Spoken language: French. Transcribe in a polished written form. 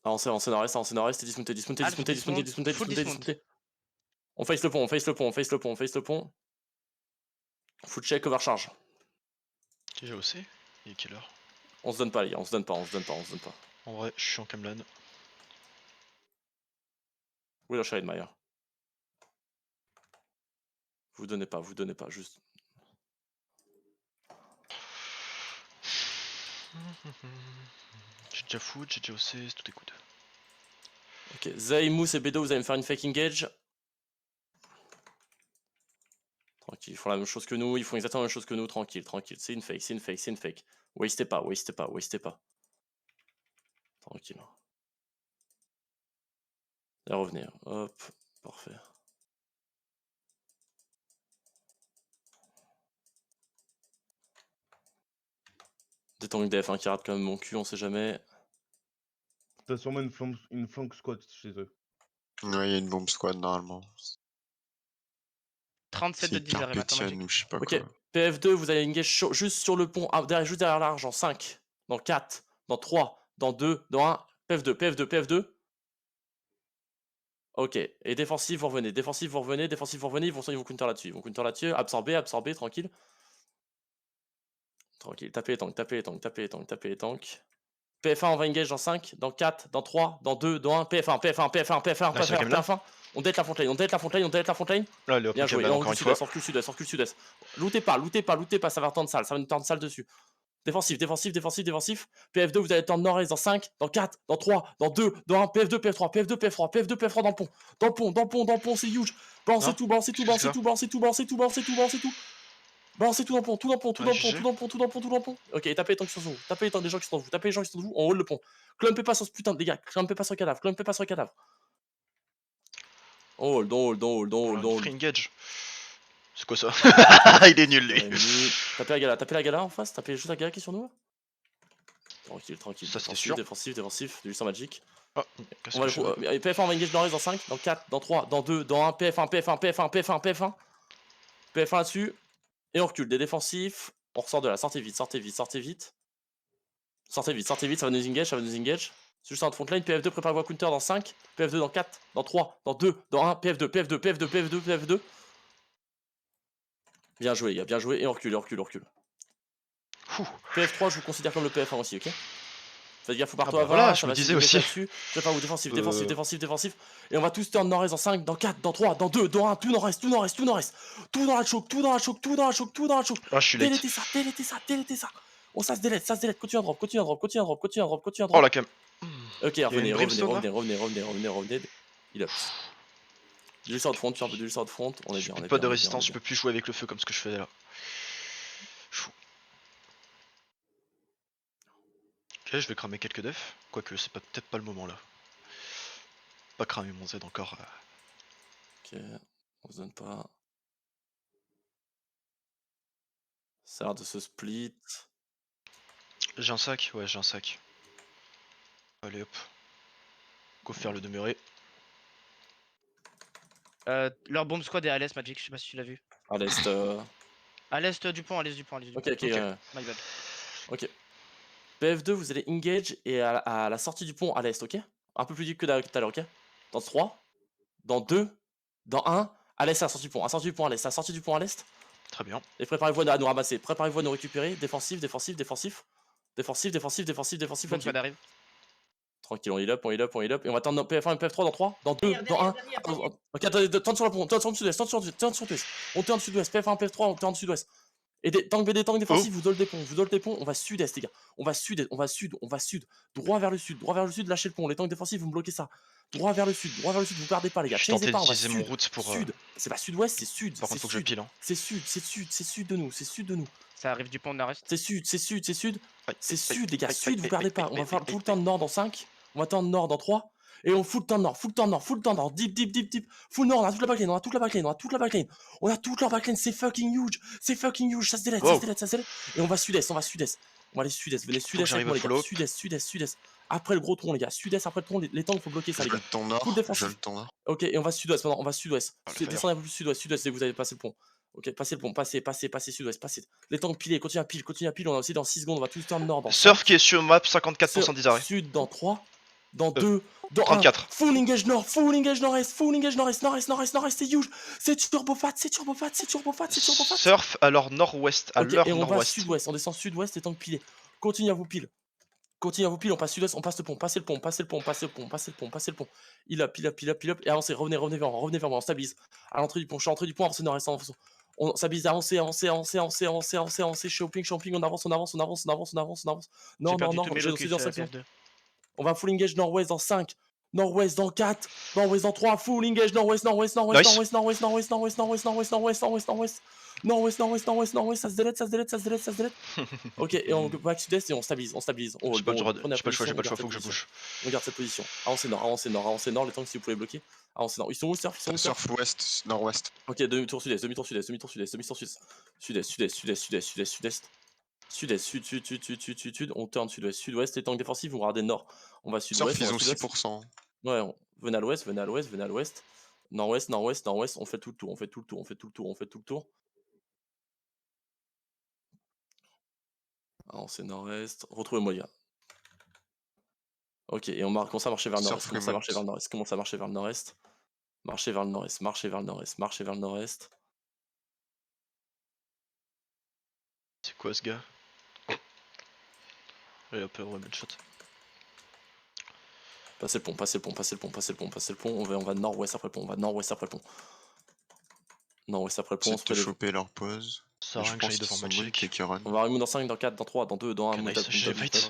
Avancez nord-est, avancez nord-est, et dismontez. Full dismount. On face le pont, on face le pont. Full check, overcharge. TGOC. Il est quelle heure? On se donne pas, les gars, on se donne pas. En vrai, je suis en Camelan. Oui, la Shademire. Vous donnez pas, juste. J'ai déjà foot, j'ai déjà OC, tout est good. Ok, Zay, Mousse et Bedo, vous allez me faire une fake engage. Tranquille, ils font la même chose que nous, ils font exactement la même chose que nous, tranquille. C'est une fake. Wastez pas. Tranquille. Et revenez, hop, parfait. Des tanks def qui ratent quand même mon cul, on sait jamais. T'as sûrement une flank squad chez eux. Ouais, il y a une bombe squad normalement. 37 de C'est 10 arrêts maintenant, Carpetian Magic. ou je sais pas Ok, quoi. PF2, vous allez engage juste sur le pont, juste derrière l'argent. 5, dans 4, dans 3, dans 2, dans 1. PF2. Ok, et défensif, vous revenez, ils vont counter là-dessus, absorber, tranquille. Tranquille, tapez les tanks. PF1, on va engage dans 5, dans 4, dans 3, dans 2, dans 1, PF1. On date la front lane. Là, il est up en Bien joué, et Camelan on encore recule une fois. recule sud-est. Lootez pas, ça va tendre salle, dessus. Défensif. PF2, vous allez tendre nord-est dans 5, dans 4, dans 3, dans 2, dans 1, PF2, PF3 dans le pont, c'est huge. Balancez tout. Balancez tout dans le pont. Ok, et tapez les tanks qui sont sur vous. Tapez les gens qui sont sur vous. On hold le pont. Clumpez pas sur ce putain de les gars. Clumpez pas sur le cadavre. On hold. Free engage. C'est quoi ça? Il est nul lui. Tapez la gala en face. Tapez juste la gala qui est sur nous. Tranquille. Ça, c'était sûr. Défensif. Du sang magique. Ah, On va le PF1, on va engage nord-est dans 5, dans 4, dans 3, dans 2, dans 1, PF1. PF1 là-dessus. Et on recule. Des défensifs. On ressort de là. Sortez vite, ça va nous engage. C'est juste un front line. PF2, prépare-vous à counter dans 5, PF2 dans 4, dans 3, dans 2, dans 1, PF2. Bien joué, les gars, et on recule. PF3, je vous considère comme le PF1 aussi, ok? Faites gaffe, faut partout à 20, voilà, je ça me va disais s'éliminer aussi. là-dessus. Prépare-vous, défensif. Et on va tous turn nord-est dans 5, dans 4, dans 3, dans 2, dans 1, tout nord-est. Tout dans la choke. Ah, je suis late. Délétez ça. Oh, ça se délète. Continue à drop. Oh la cam. Ok, Il y a revenez. une brimstone, là. Revenez. Il up. Du sort de front, on est Je bien. peux pas de résistance, je peux plus jouer avec le feu comme ce que je faisais là. Chou. Ok, je vais cramer quelques defs. Quoique, c'est peut-être pas le moment là. Pas cramer mon Z encore. Ok, on se donne pas. Ça a l'air de se split. J'ai un sac, ouais, j'ai un sac. Allez hop. Go faire le demeuré. Leur bombe squad est à l'est, Magic, je sais pas si tu l'as vu. À l'est. À l'est du pont. Ok. My bad. Ok. PF2, vous allez engage et à la sortie du pont à l'est, ok? Un peu plus vite que tout à l'heure, ok? Dans 3, dans 2, dans 1, à l'est, à la sortie du pont. À la sortie du pont à l'est. Très bien. Et préparez-vous à nous ramasser. Préparez-vous à nous récupérer. Défensif Bombe là-dessus. squad arrive. Tranquille, on heal up. Et on va attendre PF1 et PF3 dans 3, dans 2, dans 1. Ok, attendez, tente sur le pont, tente sur le sud-ouest. On tourne sud-ouest. PF1, PF3, on tourne sud-ouest. Et des tanks défensifs, vous hold des ponts. On va sud-est, les gars. On va sud. Droit vers le sud, lâchez le pont. Les tanks défensifs, vous me bloquez ça. Droit vers le sud, vous perdez pas, les gars. Je tentais pas, on va d'utiliser mon sud. route pour. Sud. C'est pas sud-ouest, c'est sud. Par contre, faut que je pile. Hein. C'est sud de nous. Ça arrive du pont de nord-est. C'est sud, les gars. Sud, Vous perdez pas. On va faire tout le temps de nord dans 5. On va attendre nord dans 3. Et on full le temps de nord. Deep. Full nord, on a toute la backline. On a toute leur backline. C'est fucking huge. Ça se délète. Et on va sud-est. On va aller sud-est. Venez sud-est avec moi, les gars. Sud-est. Après le gros tronc, les gars. Sud-est, après le tronc. Les tanks, faut bloquer ça, les gars. Je le temps nord. Ok, et on va sud-ouest maintenant. Ah, Descendez un peu plus sud-ouest. Dès que vous avez passé le pont. Ok, passez le pont. Passez sud-ouest. Les tanks pilés. Continue à pile. On a aussi dans 6 secondes. On va tous turn nord dans Surf 5. qui est sur map, 54% des arrêts. Sud dans 3, dans 2, dans 1. 34. Full engage nord, full engage nord-est, full engage nord-est, nord-est, nord-est, nord-est, c'est huge. C'est turbo fat, c'est turbo fat, c'est turbo fat, c'est turbo fat. Surf à leur nord-ouest, à Ok, leur et on va nord-ouest. sud-ouest, on descend sud-ouest et tant que piler. Continue à vous pile. Continue à vous pile, on passe sud-ouest, on passe le pont, passez le pont, passez le pont, passez le pont, passez le pont, passez le pont. Il up, il up, il up, il up, et avancez, revenez vers moi, on stabilise. À l'entrée du pont, je suis à l'entrée du pont, avancez nord-est, on stabilise, avancez, shopping, on avance. Non, J'ai perdu non, tous mes génocide locus dans 5 secondes. TF2. On va full engage nord-ouest dans 5, nord-ouest dans 4, nord-ouest dans 3, full engage nord-ouest, Nice. nord-ouest, ça se délète. Ok, et on back sud-est et on stabilise, on J'ai hold, pas le droit, prenez la j'ai pas le choix, position, j'ai pas on le choix, garde faut cette que je position. bouge. On garde cette position. Avancez nord, les tanks si vous pouvez bloquer. Avancez nord. Ils sont où surf? Surf ouest, nord-ouest. Ok, demi-tour sud-est. Sud, on turn sud-ouest, les tanks défensifs vont regarder nord. On va Surf, sud-ouest, ils ont 6%. Ouais, venez à l'ouest. Nord-ouest, on fait tout le tour. Avancez nord-est, retrouvez-moi les gars. Ok, et on commence à marcher vers le nord-est, Surf commence à marcher vers le nord-est. Marchez vers le nord-est. C'est quoi ce gars? Allez hop, on remet le shot. Passez le pont. On va nord-ouest après le pont. Nord-ouest après le pont, on se C'est de te relève. choper leur pause. Ça Mais sert à je rien que pense j'aille qu'ils devant sont mid, Magic. take your run. On va remove dans 5, dans 4, dans 3, dans 2, dans 1, Ok, nice, j'ai fight.